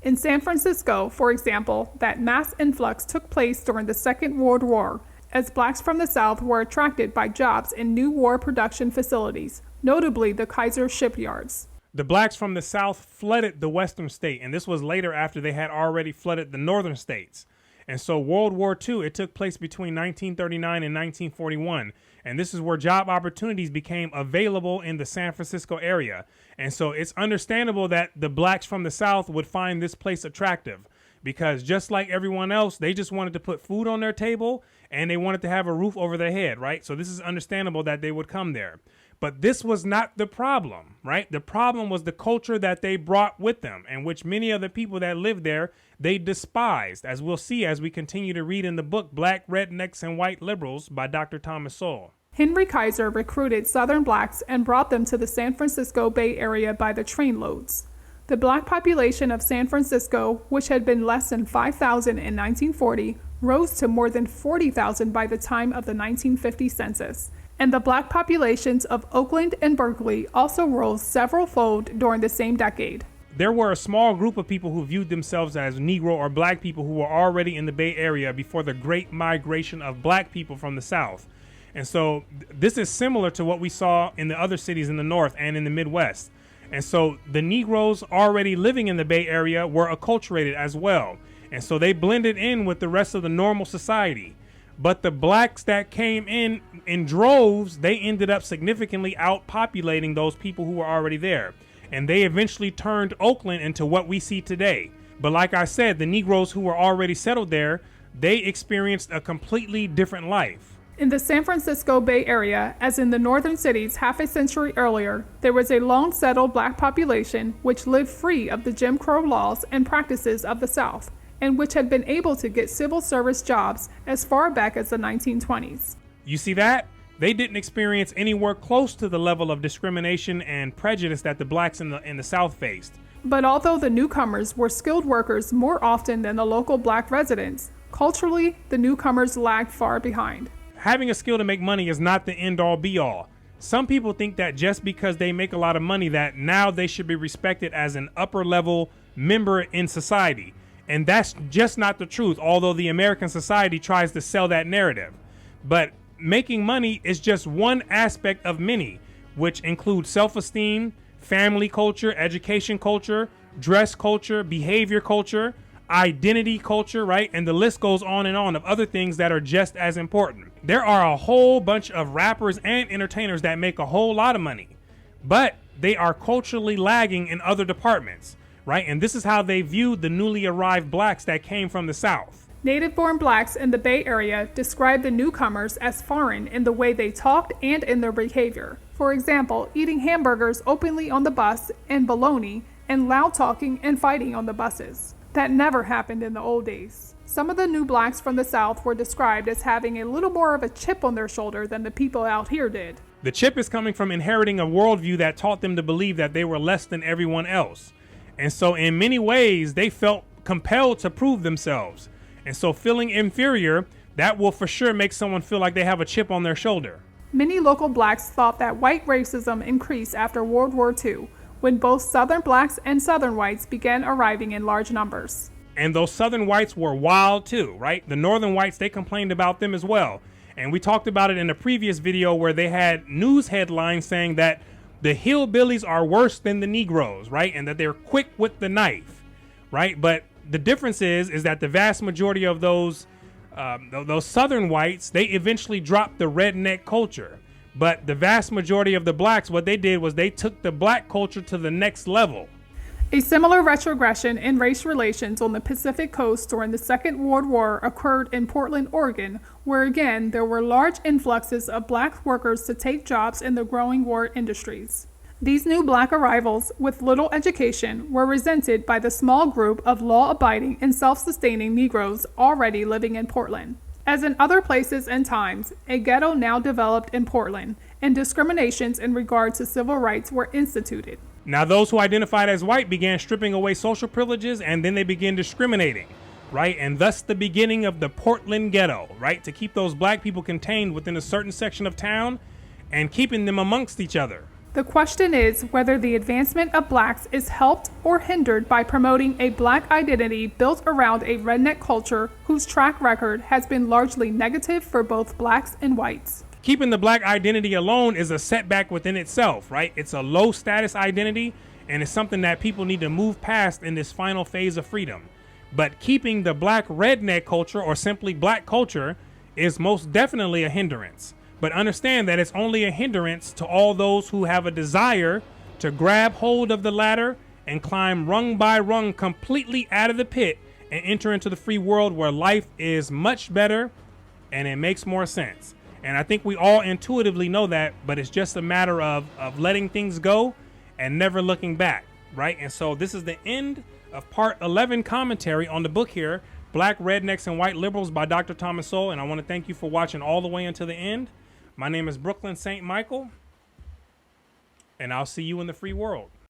In San Francisco, for example, that mass influx took place during the Second World War, as blacks from the South were attracted by jobs in new war production facilities, notably the Kaiser shipyards. The blacks from the South flooded the western state, and this was later after they had already flooded the northern states. And so World War II, it took place between 1939 and 1941. And this is where job opportunities became available in the San Francisco area. And so it's understandable that the blacks from the South would find this place attractive, because just like everyone else, they just wanted to put food on their table and they wanted to have a roof over their head, right? So this is understandable that they would come there. But this was not the problem, right? The problem was the culture that they brought with them, and which many of the people that lived there, they despised, as we'll see as we continue to read in the book Black Rednecks and White Liberals by Dr. Thomas Sowell. Henry Kaiser recruited Southern blacks and brought them to the San Francisco Bay Area by the trainloads. The black population of San Francisco, which had been less than 5,000 in 1940, rose to more than 40,000 by the time of the 1950 census. And the black populations of Oakland and Berkeley also rose several-fold during the same decade. There were a small group of people who viewed themselves as Negro or black people who were already in the Bay Area before the great migration of black people from the South. And so this is similar to what we saw in the other cities in the North and in the Midwest. And so the Negroes already living in the Bay Area were acculturated as well. And so they blended in with the rest of the normal society. But the blacks that came in droves, they ended up significantly outpopulating those people who were already there. And they eventually turned Oakland into what we see today. But like I said, the Negroes who were already settled there, they experienced a completely different life. In the San Francisco Bay Area, as in the northern cities half a century earlier, there was a long-settled black population which lived free of the Jim Crow laws and practices of the South, and which had been able to get civil service jobs as far back as the 1920s. You see that? They didn't experience anywhere close to the level of discrimination and prejudice that the blacks in the South faced. But although the newcomers were skilled workers more often than the local black residents, culturally, the newcomers lagged far behind. Having a skill to make money is not the end-all be-all. Some people think that just because they make a lot of money that now they should be respected as an upper-level member in society. And that's just not the truth, although the American society tries to sell that narrative. But making money is just one aspect of many, which includes self-esteem, family culture, education culture, dress culture, behavior culture, identity culture, right? And the list goes on and on of other things that are just as important. There are a whole bunch of rappers and entertainers that make a whole lot of money, but they are culturally lagging in other departments, right? And this is how they viewed the newly arrived blacks that came from the South. Native-born blacks in the Bay Area described the newcomers as foreign in the way they talked and in their behavior. For example, eating hamburgers openly on the bus and bologna, and loud talking and fighting on the buses. That never happened in the old days. Some of the new blacks from the South were described as having a little more of a chip on their shoulder than the people out here did. The chip is coming from inheriting a worldview that taught them to believe that they were less than everyone else. And so in many ways, they felt compelled to prove themselves. And so feeling inferior, that will for sure make someone feel like they have a chip on their shoulder. Many local blacks thought that white racism increased after World War II, when both Southern blacks and Southern whites began arriving in large numbers. And those Southern whites were wild too, right? The Northern whites, they complained about them as well. And we talked about it in a previous video where they had news headlines saying that the hillbillies are worse than the Negroes, right? And that they're quick with the knife, right? But the difference is that the vast majority of those Southern whites, they eventually dropped the redneck culture. But the vast majority of the blacks, what they did was they took the black culture to the next level. A similar retrogression in race relations on the Pacific Coast during the Second World War occurred in Portland, Oregon, where again there were large influxes of black workers to take jobs in the growing war industries. These new black arrivals, with little education, were resented by the small group of law-abiding and self-sustaining Negroes already living in Portland. As in other places and times, a ghetto now developed in Portland, and discriminations in regard to civil rights were instituted. Now those who identified as white began stripping away social privileges, and then they began discriminating, right? And thus the beginning of the Portland ghetto, right? To keep those black people contained within a certain section of town and keeping them amongst each other. The question is whether the advancement of blacks is helped or hindered by promoting a black identity built around a redneck culture whose track record has been largely negative for both blacks and whites. Keeping the black identity alone is a setback within itself, right? It's a low status identity, and it's something that people need to move past in this final phase of freedom. But keeping the black redneck culture, or simply black culture, is most definitely a hindrance. But understand that it's only a hindrance to all those who have a desire to grab hold of the ladder and climb rung by rung completely out of the pit and enter into the free world where life is much better and it makes more sense. And I think we all intuitively know that, but it's just a matter of letting things go and never looking back, right? And so this is the end of part 11 commentary on the book here, Black Rednecks and White Liberals by Dr. Thomas Sowell. And I want to thank you for watching all the way until the end. My name is Brooklyn St. Michael, and I'll see you in the free world.